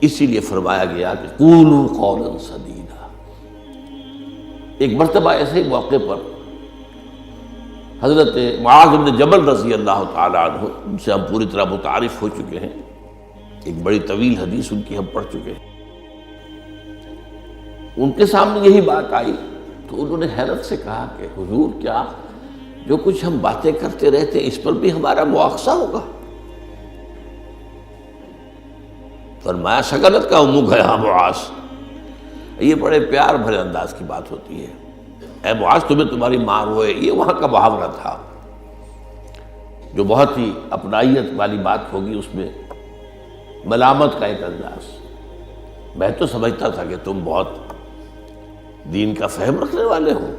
اسی لیے فرمایا گیا کہ قولوا قولا سدیدا۔ ایک مرتبہ ایسے ہی موقع پر حضرت معاذ بن جبل رضی اللہ تعالی عنہ، ان سے ہم پوری طرح متعارف ہو چکے ہیں، ایک بڑی طویل حدیث ان کی ہم پڑھ چکے ہیں، ان کے سامنے یہی بات آئی تو انہوں نے حیرت سے کہا کہ حضور، کیا جو کچھ ہم باتیں کرتے رہتے اس پر بھی ہمارا مواخذہ ہوگا؟ فرمایا شغلت کا امک ہے معاذ، یہ بڑے پیار بھرے انداز کی بات ہوتی ہے، اے معاذ تمہیں تمہاری ماں روئے، یہ وہاں کا محاورہ تھا جو بہت ہی اپنائیت والی بات ہوگی، اس میں ملامت کا ایک انداز۔ میں تو سمجھتا تھا کہ تم بہت دین کا فہم رکھنے والے ہو۔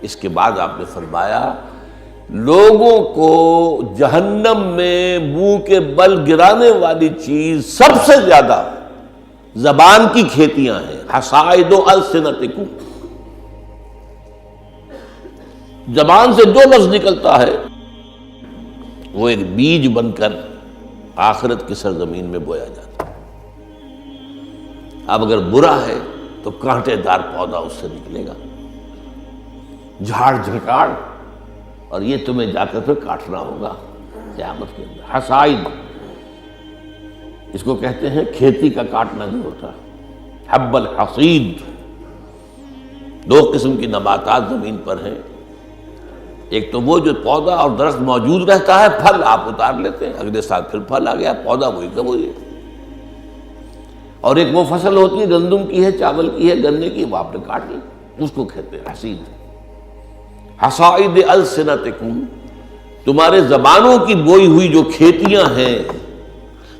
اس کے بعد آپ نے فرمایا لوگوں کو جہنم میں منہ کے بل گرانے والی چیز سب سے زیادہ زبان کی کھیتیاں ہیں، حصائد السنتکم، زبان سے جو لفظ نکلتا ہے وہ ایک بیج بن کر آخرت کی سرزمین میں بویا جاتا ہے۔ اب اگر برا ہے تو کانٹے دار پودا اس سے نکلے گا، جھاڑ جھنکاڑ، اور یہ تمہیں جا کر پھر کاٹنا ہوگا قیامت کے اندر۔ حصائد اس کو کہتے ہیں کھیتی کا کاٹنا جو ہوتا ہے، حب الحصید۔ دو قسم کی نباتات زمین پر ہیں، ایک تو وہ جو پودا اور درخت موجود رہتا ہے، پھل آپ اتار لیتے ہیں، اگلے سال پھر پھل آ گیا، پودا وہی کا وہی ہے، اور ایک وہ فصل ہوتی ہے گندم کی ہے، چاول کی ہے، گنے کی، وہ آپ نے کاٹ لی، اس کو کہتے ہیں حصید۔ حصائد السنتکم، تمہارے زبانوں کی بوئی ہوئی جو کھیتیاں ہیں،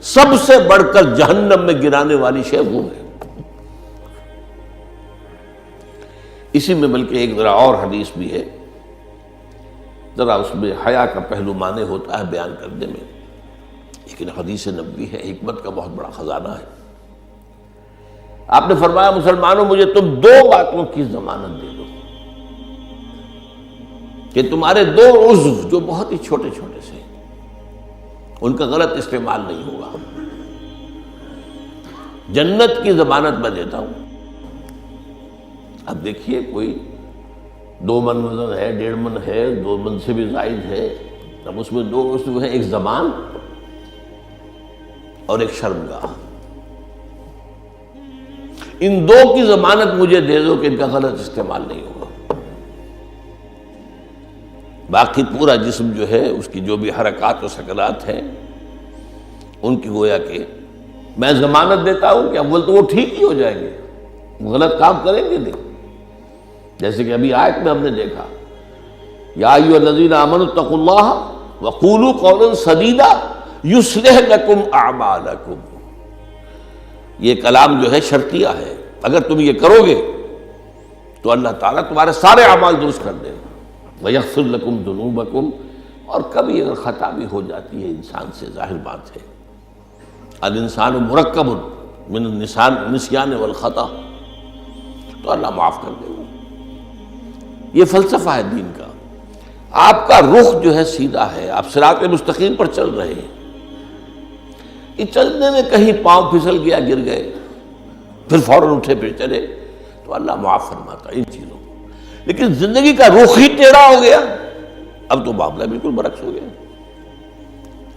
سب سے بڑھ کر جہنم میں گرانے والی شے وہ ہے۔ اسی میں بلکہ ایک ذرا اور حدیث بھی ہے، ذرا اس میں حیا کا پہلو مانے ہوتا ہے بیان کرنے میں، لیکن حدیث نبوی ہے، حکمت کا بہت بڑا خزانہ ہے۔ آپ نے فرمایا مسلمانوں مجھے تم دو باتوں کی ضمانت دے دو کہ تمہارے دو عضو جو بہت ہی چھوٹے چھوٹے سے ان کا غلط استعمال نہیں ہوگا، جنت کی ضمانت میں دیتا ہوں۔ اب دیکھیے کوئی 2 من وزن ہے، 1.5 من ہے، 2 من سے بھی زائد ہے، اب اس میں 2 عضو ہیں، ایک زبان اور ایک شرمگاہ، ان 2 کی ضمانت مجھے دے دو کہ ان کا غلط استعمال نہیں ہوگا۔ باقی پورا جسم جو ہے اس کی جو بھی حرکات و سکنات ہیں ان کی گویا کہ میں ضمانت دیتا ہوں کہ اول تو وہ ٹھیک ہی ہو جائیں گے، غلط کام کریں گے نہیں، جیسے کہ ابھی آیت میں ہم نے دیکھا یا ایھا الذین آمنوا اتقوا اللہ وقولوا قولا سدیدا یصلح لکم اعمالکم، یہ کلام جو ہے شرطیہ ہے، اگر تم یہ کرو گے تو اللہ تعالیٰ تمہارے سارے اعمال درست کر دے گا، وَيَغْفِرْ لَكُمْ ذُنُوبَكُمْ، اور کبھی اگر خطا بھی ہو جاتی ہے انسان سے، ظاہر بات ہے الانسان مرکب من النسیان والخطا، تو اللہ معاف کر دے گا۔ یہ فلسفہ ہے دین کا، آپ کا رخ جو ہے سیدھا ہے، آپ صراط مستقیم پر چل رہے ہیں، یہ چلنے میں کہیں پاؤں پھسل گیا، گر گئے، پھر فوراً اٹھے پھر چلے تو اللہ معاف فرماتا ہے ان چیزوں کو، لیکن زندگی کا رخ ہی ٹیڑھا ہو گیا، اب تو معاملہ بالکل برعکس ہو گیا،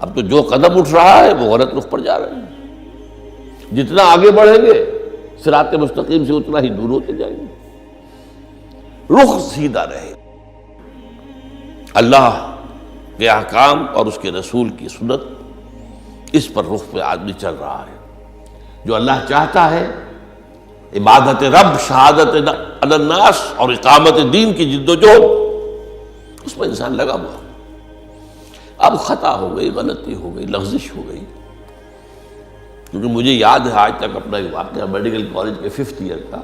اب تو جو قدم اٹھ رہا ہے وہ غلط رخ پر جا رہے ہیں، جتنا آگے بڑھیں گے صراط مستقیم سے اتنا ہی دور ہوتے جائیں گے۔ رخ سیدھا رہے، اللہ کے احکام اور اس کے رسول کی سنت، اس پر رخ پہ آدمی چل رہا ہے، جو اللہ چاہتا ہے عبادت رب، شہادت علی الناس اور اقامت دین کی جد و جہد، اس میں انسان لگا ہوا۔ اب خطا ہو گئی، غلطی ہو گئی، لغزش ہو گئی، کیونکہ مجھے یاد ہے آج تک اپنا ایک واقعہ میڈیکل کالج کے 5th ایئر کا،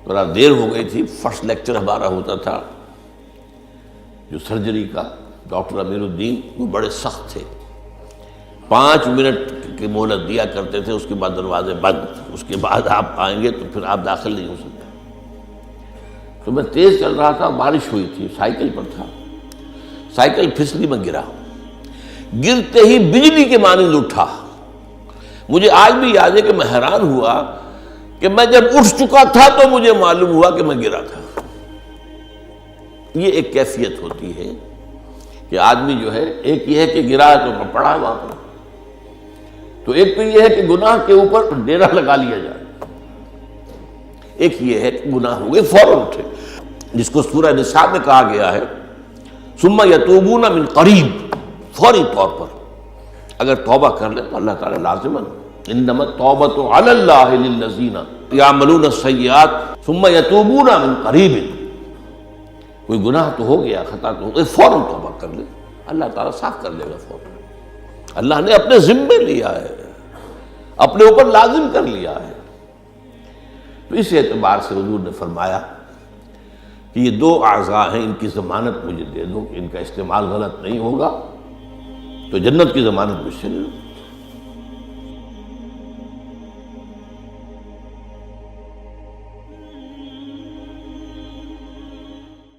ذرا دیر ہو گئی تھی، فرسٹ لیکچر ہمارا ہوتا تھا جو سرجری کا، ڈاکٹر امیر الدین، وہ بڑے سخت تھے، 5 منٹ کی مہلت دیا کرتے تھے، اس کے بعد دروازے بند، اس کے بعد آپ آئیں گے تو پھر آپ داخل نہیں ہو سکتے۔ تو میں تیز چل رہا تھا، بارش ہوئی تھی، سائیکل پر تھا، سائیکل پھسلی میں گرا، گرتے ہی بجلی کے مانند اٹھا مجھے آج بھی یاد ہے کہ میں حیران ہوا کہ میں جب اٹھ چکا تھا تو مجھے معلوم ہوا کہ میں گرا تھا۔ یہ ایک کیفیت ہوتی ہے کہ آدمی جو ہے، ایک یہ ہے کہ گرا ہے تو پڑا ہے وہاں پر، تو ایک تو یہ ہے کہ گناہ کے اوپر ڈیرا لگا لیا جائے، ایک یہ ہے کہ گناہ ہو گئے فوراً اٹھے، جس کو سورہ نساء میں کہا گیا ہے ثم یتوبون من قریب، فوری طور پر اگر توبہ کر لیں تو اللہ تعالیٰ لازماً انما التوبۃ علی اللہ للذین یعملون السیئات ثم یتوبون من قریب، کوئی گناہ تو ہو گیا، خطا تو ہو گئی، فوراً توبہ کر لے، اللہ تعالیٰ صاف کر لے گا فوراً۔ اللہ نے اپنے ذمے لیا ہے، اپنے اوپر لازم کر لیا ہے۔ تو اس اعتبار سے حضور نے فرمایا کہ یہ دو اعضاء ہیں، ان کی ضمانت مجھے دے دو کہ ان کا استعمال غلط نہیں ہوگا تو جنت کی ضمانت مجھ سے لے لو۔